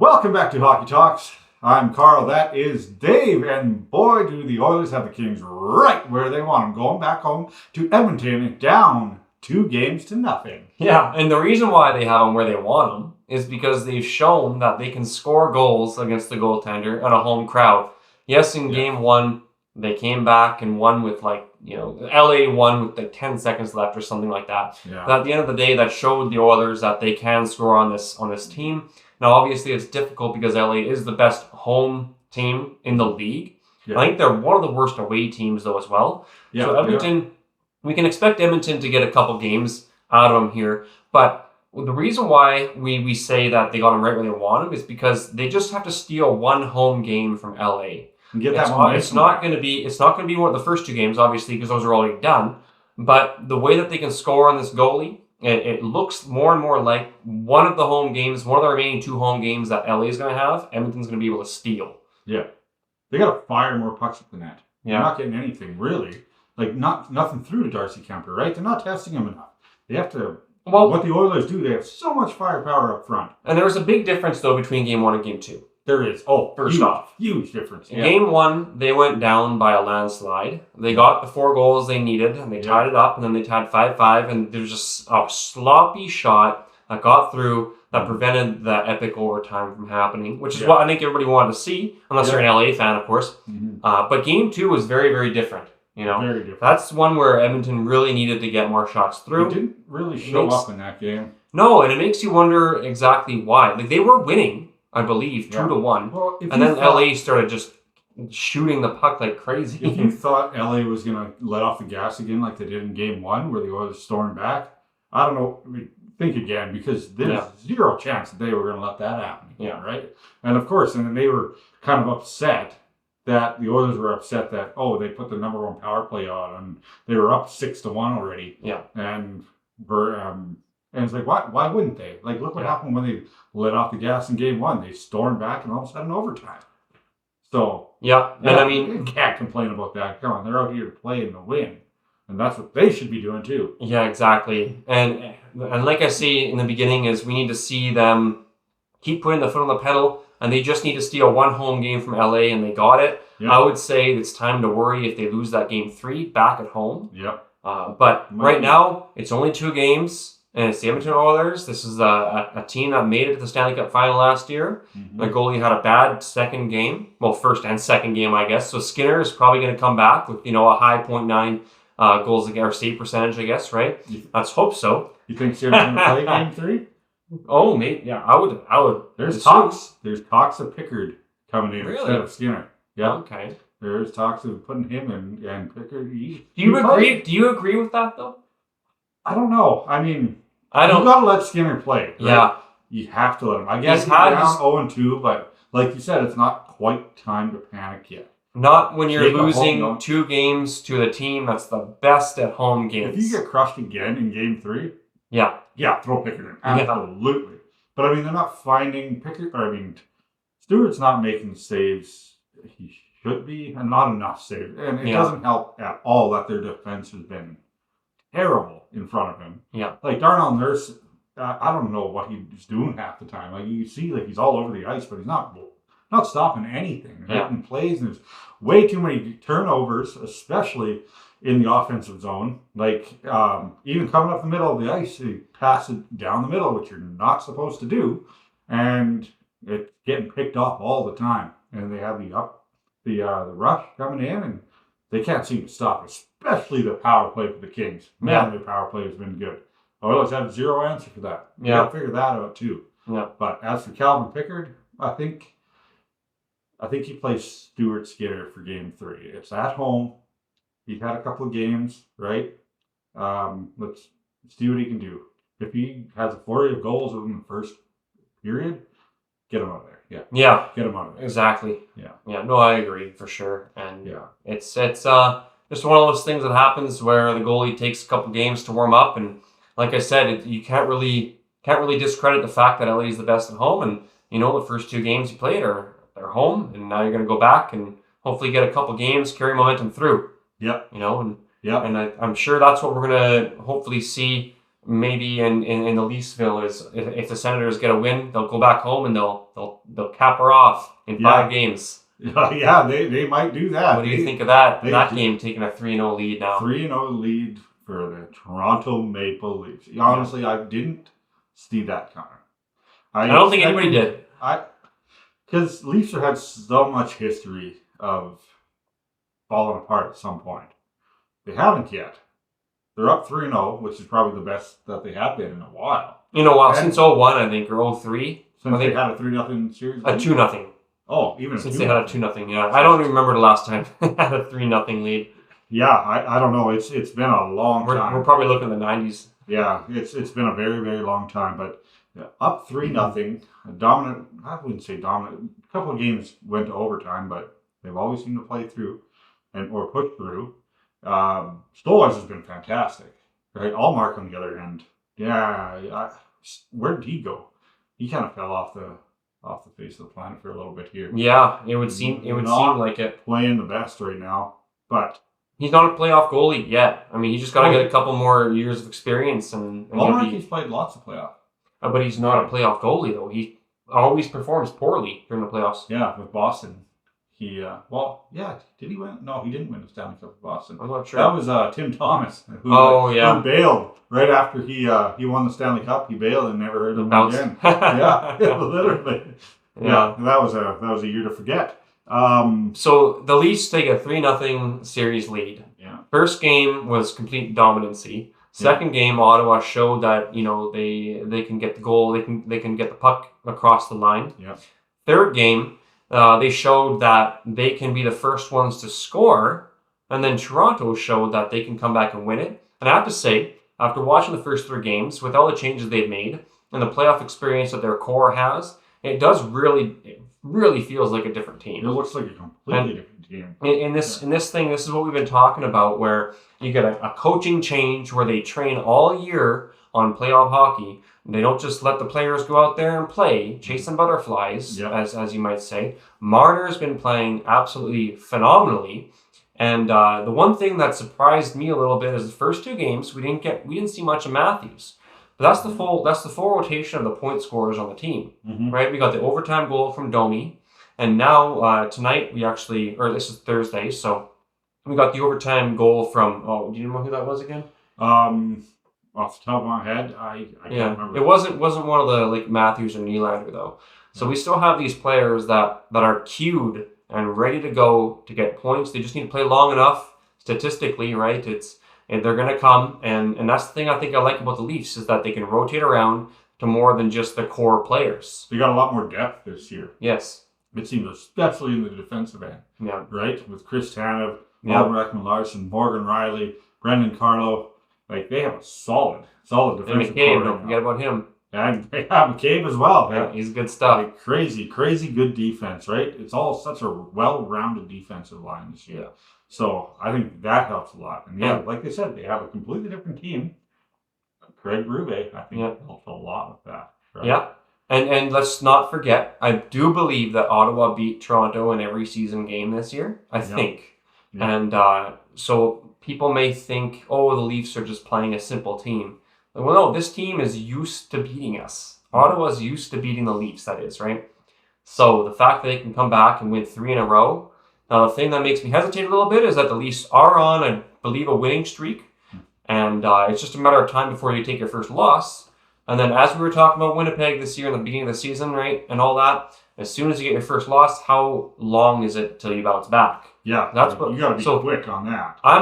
Welcome back to Hockey Talks. I'm Carl, that is Dave, and boy do the Oilers have the Kings right where they want them, going back home to Edmonton, down 2-0. Yeah, and the reason why they have them where they want them is because they've shown that they can score goals against the goaltender and a home crowd. Yes, in Game 1, they came back and won with LA won with 10 seconds left or something like that. Yeah. But at the end of the day, that showed the Oilers that they can score on this team. Now, obviously, it's difficult because LA is the best home team in the league. Yeah. I think they're one of the worst away teams, though, as well. Yeah, so Edmonton, we can expect Edmonton to get a couple games out of them here. But the reason why we say that they got them right where they want them is because they just have to steal one home game from LA. And get that momentum. It's not going to be one of the first two games, obviously, because those are already done. But the way that they can score on this goalie, it looks more and more like one of the home games, one of the remaining 2 home games that LA is going to have, Edmonton's going to be able to steal. Yeah. They got to fire more pucks at the net. Yeah. They're not getting anything, really. Nothing through to Darcy Kemper, right? They're not testing him enough. They have to... Well, what the Oilers do, they have so much firepower up front. And there was a big difference, though, between Game 1 and Game 2. There is. First off. Huge difference. In Game 1, they went down by a landslide. They got the 4 goals they needed, and they tied it up, and then they tied 5-5, and there's just a sloppy shot that got through that prevented the epic overtime from happening, which is what I think everybody wanted to see, unless you're an LA fan, of course. Mm-hmm. But Game 2 was very, very different. Very different. That's one where Edmonton really needed to get more shots through. They didn't really show up in that game. No, and it makes you wonder exactly why. They were winning, I believe, 2-1. Well, and then LA started just shooting the puck like crazy. If you thought LA was going to let off the gas again like they did in Game 1 where the Oilers stormed back, I don't know. Think again, because there's zero chance that they were going to let that happen again, right? And of course, and then they were kind of upset that the Oilers were upset that, they put the number 1 power play on and they were up 6-1 already. Yeah. And it's like, why wouldn't they? Like, look what happened when they let off the gas in Game 1. They stormed back and all of a sudden overtime. So, and I mean, you can't complain about that. Come on, they're out here to play and to win. And that's what they should be doing too. Yeah, exactly. And like I say in the beginning is we need to see them keep putting the foot on the pedal, and they just need to steal 1 home game from LA, and they got it. Yep. I would say it's time to worry if they lose that Game 3 back at home. Yep. But right now, it's only 2 games, and it's the Edmonton Oilers. This is a team that made it to the Stanley Cup final last year. Mm-hmm. The goalie had a bad second game. Well, first and second game, I guess. So Skinner is probably going to come back with, a high .9 goals against save percentage, I guess, right? Let's hope so. You think Skinner's going to play Game 3? Oh, maybe. Yeah, I would. There's talks. There's talks of Pickard coming in instead of Skinner. Yeah. Okay. There's talks of putting him in and Pickard. Do you agree? Do you agree with that though? I don't know. I mean, you got to let Skinner play. Right? Yeah. You have to let him. I guess he's down 0-2, but like you said, it's not quite time to panic yet. Not when you're losing 2 games to the team that's the best at home games. If you get crushed again in Game 3, throw Pickard in. Absolutely. But I mean, they're not finding Pickard. Stewart's not making the saves he should be, and not enough saves. And it doesn't help at all that their defense has been terrible in front of him. Yeah. Like Darnell Nurse, I don't know what he's doing half the time. Like you see, he's all over the ice, but he's not stopping anything. Making plays, and there's way too many turnovers, especially in the offensive zone. Even coming up the middle of the ice, you pass it down the middle, which you're not supposed to do, and it's getting picked off all the time. And they have the rush coming in, and they can't seem to stop, especially the power play for the Kings. Man, their power play has been good. Oilers have zero answer for that. You got to figure that out too. Yeah. But as for Calvin Pickard, I think he plays Stuart Skinner for Game 3. It's at home. He's had a couple of games, right? Let's see what he can do. If he has a flurry of goals within the first period, get him out of there. Yeah. Get him out of there. Exactly. Yeah. No, I agree for sure. And it's just one of those things that happens where the goalie takes a couple games to warm up, and like I said, you can't really discredit the fact that LA is the best at home, and the first 2 games you played they're home, and now you're going to go back and hopefully get a couple games, carry momentum through. Yep. And I'm sure that's what we're going to hopefully see maybe in the Leafsville is if the Senators get a win, they'll go back home and they'll cap her off in 5 games. Yeah, they might do that. What do you think of that game taking a 3-0 lead now? 3-0 lead for the Toronto Maple Leafs. Honestly, I didn't see that coming. I don't think anybody did. Because Leafs have had so much history of falling apart at some point. They haven't yet. They're up 3-0, which is probably the best that they have been in a while. Since 01, I think, or 03. Since they had a 3-0 series? A 2-0. Oh, even since they had a 2-0, yeah. I don't remember the last time they had a 3-0 lead. Yeah, I don't know. It's been a long time. We're probably looking at the 90s. Yeah, it's been a very, very long time. But up 3-0, dominant. I wouldn't say dominant. A couple of games went to overtime, but they've always seemed to play through or push through. Stolarz has been fantastic. Right, Allmark on the other end. Yeah, where did he go? He kind of fell off the face of the planet for a little bit here. Yeah, it would seem like it. Playing the best right now, but he's not a playoff goalie yet. I mean, he just got to get a couple more years of experience, and he's played lots of playoff. But he's not a playoff goalie though. He always performs poorly during the playoffs. Yeah, with Boston, did he win? No, he didn't win the Stanley Cup with Boston. I'm not sure. That was Tim Thomas. Who bailed right after he won the Stanley Cup. He bailed and never heard of him again. Yeah, literally. Yeah, that was a year to forget. So the Leafs take a 3-0 series lead. Yeah. First game was complete dominancy. Second game, Ottawa showed that they can get the goal. They can get the puck across the line. Yeah. Third game, they showed that they can be the first ones to score, and then Toronto showed that they can come back and win it. And I have to say, after watching the first 3 games, with all the changes they've made and the playoff experience that their core has, it really feels like a different team. It looks like a completely different team. In this thing, this is what we've been talking about, where you get a coaching change where they train all year on playoff hockey. They don't just let the players go out there and play, chasing butterflies, as you might say. Marner's been playing absolutely phenomenally. And the one thing that surprised me a little bit is the first 2 games we didn't see much of Matthews. But that's the full rotation of the point scorers on the team, right? We got the overtime goal from Domi, and now tonight this is Thursday, so we got the overtime goal from. Oh, do you know who that was again? Off the top of my head, I can't remember. It wasn't one of the Matthews or Nylander though. So we still have these players that are cued and ready to go to get points. They just need to play long enough statistically, right? And they're going to come, and that's the thing I think I like about the Leafs is that they can rotate around to more than just the core players. They got a lot more depth this year. Yes. It seems, especially in the defensive end. Yeah. Right? With Chris Tanev, Albrecht Larson, Morgan Riley, Brendan Carlo. They have a solid defensive core. McCabe, don't forget about him. And they have McCabe as well. Yeah, he's good stuff. Crazy good defense, right? It's all such a well-rounded defensive line this year. Yeah. So I think that helps a lot. And like they said, they have a completely different team. Craig Berube, I think, helped a lot with that. Right? Yeah. And let's not forget, I do believe that Ottawa beat Toronto in every season game this year. I think. Yeah. And so people may think, the Leafs are just playing a simple team. Well, no, this team is used to beating us. Ottawa's used to beating the Leafs, that is, right? So the fact that they can come back and win 3 in a row. Now, the thing that makes me hesitate a little bit is that the Leafs are on, I believe, a winning streak. And it's just a matter of time before you take your first loss. And then as we were talking about Winnipeg this year in the beginning of the season, right, and all that, as soon as you get your first loss, how long is it till you bounce back? Yeah, that's what you got to be quick on that. I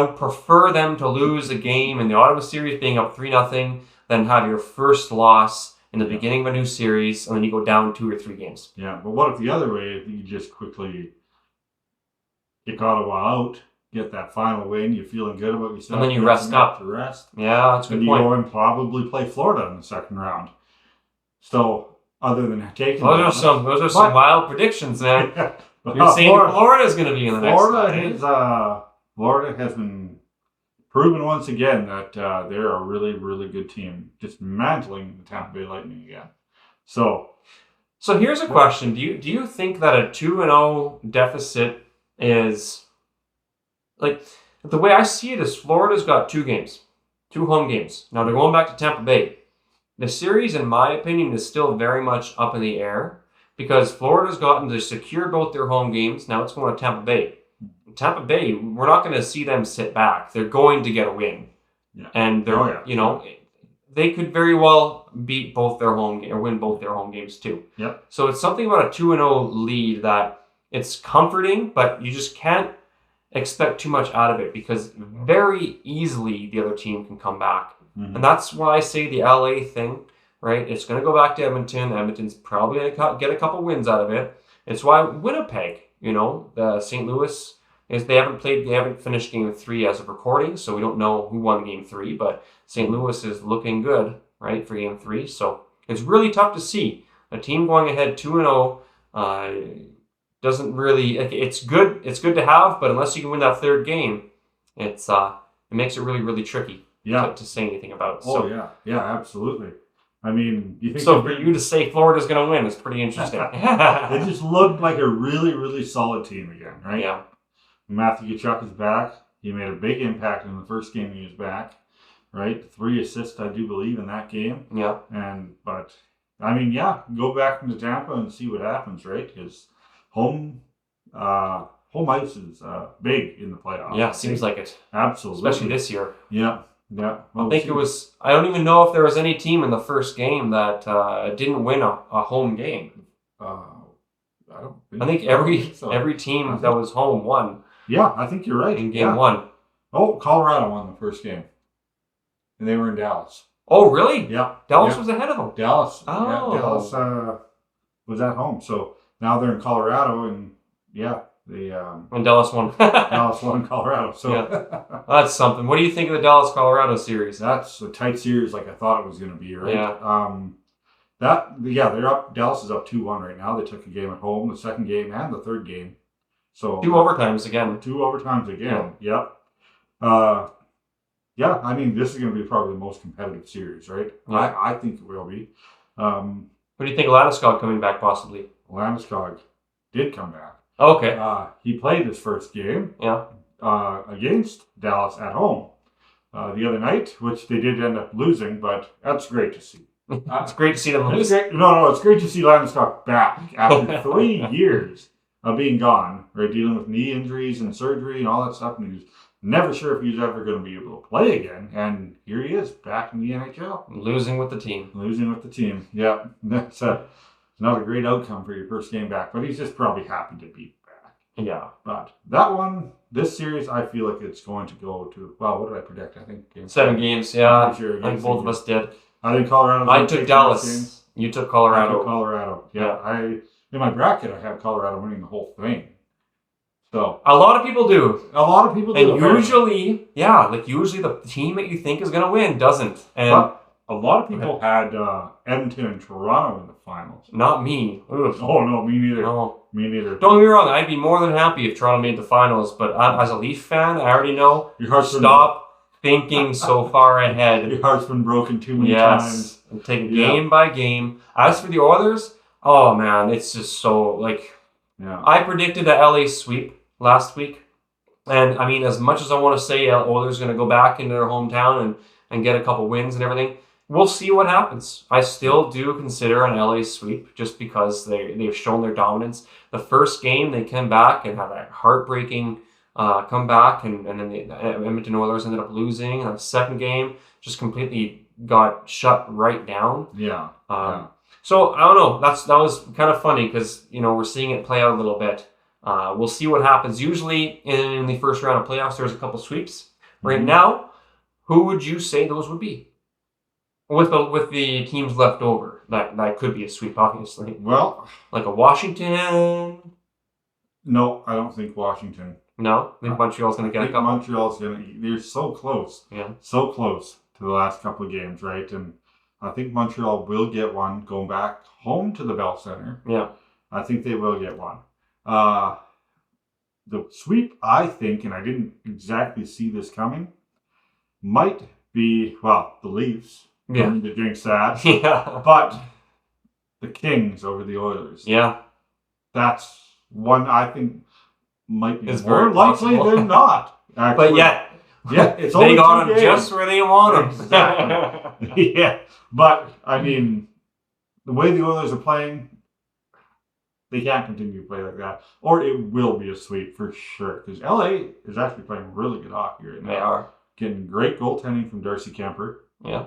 would prefer them to lose a game in the Ottawa series being up 3-0 than have your first loss in the beginning of a new series and then you go down 2 or 3 games. Yeah, but what if the other way, if you just quickly kick Ottawa out, get that final win, you're feeling good about yourself. And then you rest up. Yeah, that's a good point. And you go and probably play Florida in the second round. So, other than taking... Those are some wild predictions, man. You're saying Florida's going to be in the next round. Florida has been proven once again that they're a really, really good team, dismantling the Tampa Bay Lightning again. So here's a question: Do you think that a 2-0 deficit is the way I see it is Florida's got 2 games, 2 home games. Now they're going back to Tampa Bay. The series, in my opinion, is still very much up in the air because Florida's gotten to secure both their home games. Now it's going to Tampa Bay. Tampa Bay, we're not going to see them sit back. They're going to get a win. Yeah. And they're, they could very well beat both their or win both their home games too. Yep. So it's something about a 2-0 lead that it's comforting, but you just can't expect too much out of it because very easily the other team can come back. Mm-hmm. And that's why I say the LA thing, right? It's going to go back to Edmonton. Edmonton's probably going to get a couple wins out of it. It's why Winnipeg, the St. Louis, they haven't finished game 3 as of recording, so we don't know who won game 3, but St. Louis is looking good, right, for game 3. So it's really tough to see. A team going ahead 2-0 doesn't really, it's good to have, but unless you can win that third game, it makes it really, really tricky to say anything about. Yeah, absolutely. I mean, you think for you to say Florida's going to win is pretty interesting. They just looked like a really, really solid team again, right? Yeah. Matthew Tkachuk is back. He made a big impact in the first game he was back, right? 3 assists, I do believe, in that game. Yeah. But I mean, go back into Tampa and see what happens, right? Because home ice is big in the playoffs. Yeah, seems like it. Absolutely. Especially this year. Yeah. Well, I don't even know if there was any team in the first game that didn't win a home game. I think every team that was home won. Yeah, I think you're right. In game 1. Oh, Colorado won the first game. And they were in Dallas. Oh, really? Yeah. Dallas was ahead of them. Dallas. Oh. Yeah, Dallas was at home. So now they're in Colorado, and and Dallas won. Dallas won Colorado. So that's something. What do you think of the Dallas-Colorado series? That's a tight series like I thought it was going to be, right? Yeah. They're up. Dallas is up 2-1 right now. They took a game at home, the second game and the third game. So 2 overtimes again. 2 overtimes again. Yeah. Yep. I mean, this is going to be probably the most competitive series, right? Yeah. I think it will be. What do you think of Landeskog coming back possibly? Landeskog did come back. Okay. He played his first game against Dallas at home the other night, which they did end up losing, but that's great to see. It's great to see them lose. It's great to see Landeskog back after 3 years of being gone, right? Dealing with knee injuries and surgery and all that stuff, and he was never sure if he was ever going to be able to play again. And here he is, back in the NHL. Losing with the team. Yeah. That's not a great outcome for your first game back, but he's just probably happy to be back. Yeah. But this series, I feel like it's going to go to, what did I predict? I think 7 games, yeah. Sure I think both of us did. I think Colorado. I took Dallas. You took Colorado. I took Colorado. Yeah. In my bracket, I have Colorado winning the whole thing. So a lot of people do. And usually the team that you think is going to win doesn't. And but a lot of people had Edmonton and Toronto in the finals. Not me. Ugh. Oh no, me neither. No. Me neither. Don't get me wrong. I'd be more than happy if Toronto made the finals. But as a Leaf fan, I already know. Stop thinking so far ahead. Your heart's been broken too many times. And take it game by game. As for the Oilers, oh man, it's just so I predicted a LA sweep last week. And I mean, as much as I want to say Oilers are going to go back into their hometown and get a couple wins and everything, we'll see what happens. I still do consider an LA sweep just because they've shown their dominance. The first game, they came back and had a heartbreaking comeback, and then the Edmonton Oilers ended up losing. And the second game just completely got shut right down. Yeah. So I don't know. That was kind of funny because we're seeing it play out a little bit. We'll see what happens. Usually in the first round of playoffs, there's a couple sweeps. Right now, who would you say those would be? With the teams left over, that could be a sweep, obviously. Well, like a Washington. No, I don't think Washington. No, I think Montreal's going to get a couple. Montreal's going to. They're so close. Yeah. So close to the last couple of games, right? And I think Montreal will get one going back home to the Bell Center. Yeah. I think they will get one. The sweep, I think, and I didn't exactly see this coming, might be, the Leafs. Yeah. To jinx that. Yeah. But the Kings over the Oilers. Yeah. That's one I think might be it's more likely than not. Actually. But yet, Yeah, it's they only got 2 him games. just where they want him. Exactly. Yeah, but I mean, the way the Oilers are playing, they can't continue to play like that, or it will be a sweep for sure. Because LA is actually playing really good hockey right now. They are Getting great goaltending from Darcy Kemper. Yeah.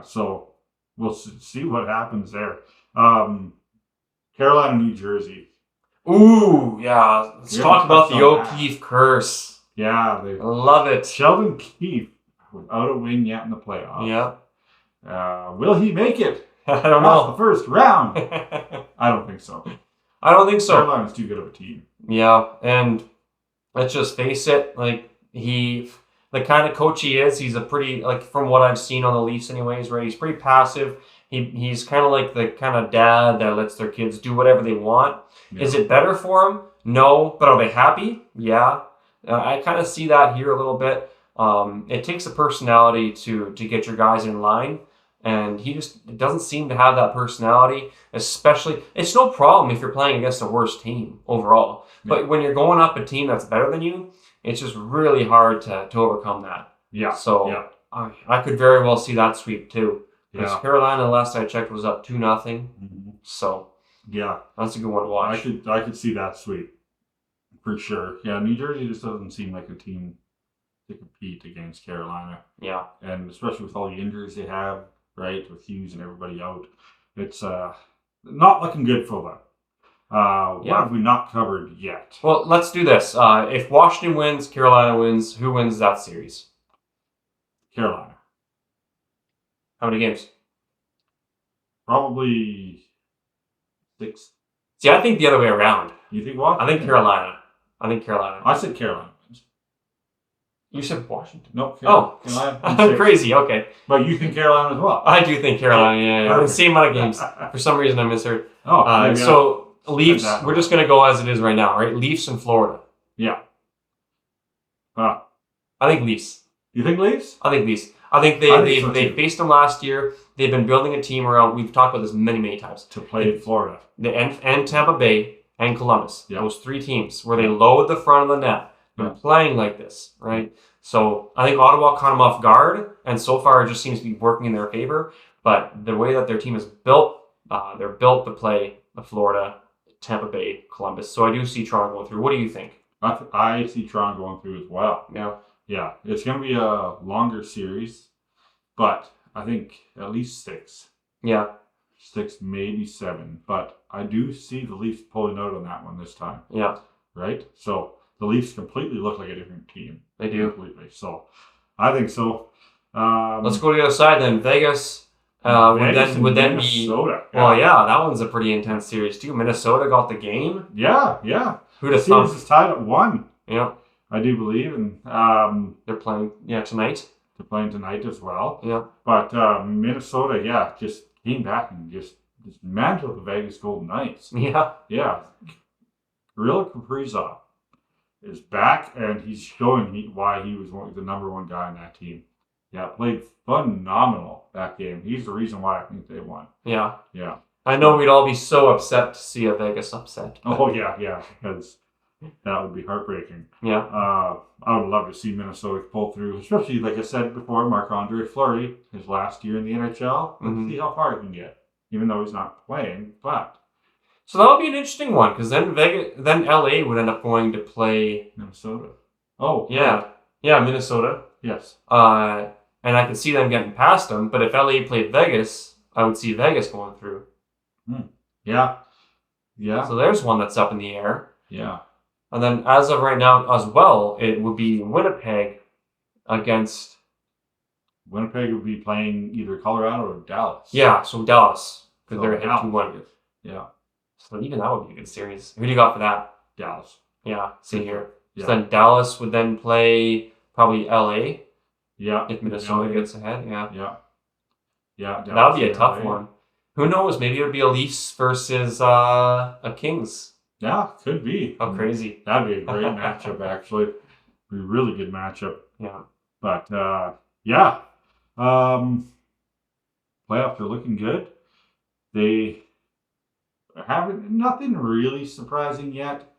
So we'll see what happens there. Carolina, New Jersey. Ooh, yeah. Let's talk about the O'Keefe curse. Yeah, I love it. Sheldon Keefe without a win yet in the playoffs. Yeah. Will he make it? I don't know. The first round. I don't think so. I don't think so. Carolina's too good of a team. Yeah, and let's just face it. Like the kind of coach he is, he's a pretty, like, from what I've seen on the Leafs anyways, right? He's pretty passive. He's kind of like the kind of dad that lets their kids do whatever they want. Yeah. Is it better for them? No. But are they happy? Yeah. I kind of see that here a little bit. It takes a personality to get your guys in line. And he just doesn't seem to have that personality, especially. It's no problem if you're playing against a worse team overall. Yeah. But when you're going up a team that's better than you, it's just really hard to overcome that. Yeah. So yeah. I could very well see that sweep too. Because yeah. Carolina, last I checked, was up 2-0. Mm-hmm. So yeah, that's a good one to watch. I could see that sweep for sure. Yeah, New Jersey just doesn't seem like a team to compete against Carolina. Yeah, and especially with all the injuries they have, right, with Hughes and everybody out, it's not looking good for them. What have we not covered yet? Well, let's do this. If Washington wins, Carolina wins, who wins that series? Carolina. How many games? Probably 6. See, I think the other way around. You think what? I think Carolina. I said Carolina. You said Washington. No. Carolina, crazy. Okay. But you think Carolina as well? I do think Carolina. Yeah. Same amount of games. For some reason, I misheard. So Leafs. We're just gonna go as it is right now, right? Leafs in Florida. Yeah. I think Leafs. You think Leafs? I think Leafs. I think they faced them last year. They've been building a team around. We've talked about this many times. To play in Florida. And Tampa Bay and Columbus. Yep. Those 3 teams where they load the front of the net. Been playing like this, right? So I think Ottawa caught them off guard, and so far it just seems to be working in their favor. But the way that their team is built, they're built to play the Florida, Tampa Bay, Columbus. So I do see Toronto going through. What do you think? I see Toronto going through as well. Yeah, it's going to be a longer series, but I think at least 6. Yeah. 6, maybe 7. But I do see the Leafs pulling out on that one this time. Yeah. Right? So the Leafs completely look like a different team. They do. Completely. So I think so. Let's go to the other side then. Vegas would then be Minnesota. Well, yeah, that one's a pretty intense series too. Minnesota got the game. Yeah. Who'd have thought? The series is tied at 1. Yeah. I do believe, and they're playing tonight. They're playing tonight as well. Yeah. But Minnesota, just came back and just dismantled the Vegas Golden Knights. Yeah. Yeah. Kirill Kaprizov is back, and he's showing why he was the number 1 guy on that team. Yeah, played phenomenal that game. He's the reason why I think they won. Yeah. Yeah. I know we'd all be so upset to see a Vegas upset. Oh, yeah, because that would be heartbreaking. Yeah. I would love to see Minnesota pull through, especially, like I said before, Marc-Andre Fleury, his last year in the NHL. Let's see how far he can get, even though he's not playing, but... So that would be an interesting one, because then LA would end up going to play... Minnesota. Oh. Yeah, Minnesota. Yes. And I could see them getting past them, but if LA played Vegas, I would see Vegas going through. Yeah. So there's one that's up in the air. Yeah. And then as of right now as well, it would be Winnipeg against... Winnipeg would be playing either Colorado or Dallas. Yeah, so Dallas, because they're ahead 2-1. Yeah. So even that would be a good series. Who do you got for that? Dallas. Yeah, see here. Yeah. So then Dallas would then play probably LA. Yeah. If Minnesota gets ahead, Yeah. That would be a tough one. Who knows? Maybe it would be a Leafs versus a Kings. Yeah, could be. How crazy. That'd be a great matchup, actually. Be a really good matchup. Yeah. But, yeah. Playoffs are looking good. They haven't, nothing really surprising yet.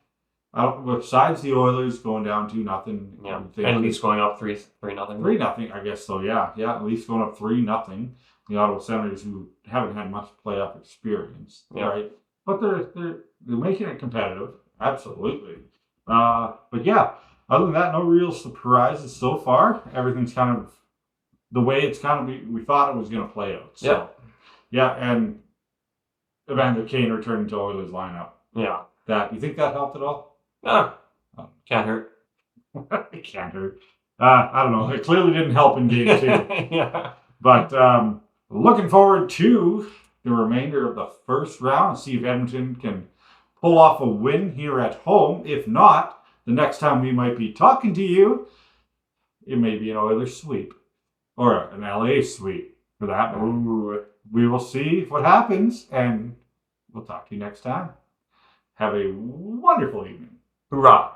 Besides the Oilers going down 2-0. Yeah, and Leafs going up 3-0. 3-0, I guess so. Yeah. At Leafs going up 3-0. The Ottawa Senators, who haven't had much playoff experience, right? But they're making it competitive, absolutely. But yeah, other than that, no real surprises so far. Everything's kind of the way it's kind of we thought it was going to play out. So, yeah, and Evander Kane returning to Oilers lineup. Yeah. You think that helped at all? No. Can't hurt. It can't hurt. I don't know. It clearly didn't help in game 2. Yeah. But looking forward to the remainder of the first round. See if Edmonton can pull off a win here at home. If not, the next time we might be talking to you, it may be an Oilers sweep. Or an LA sweep, for that matter. Ooh. We will see what happens, and we'll talk to you next time. Have a wonderful evening. Hoorah.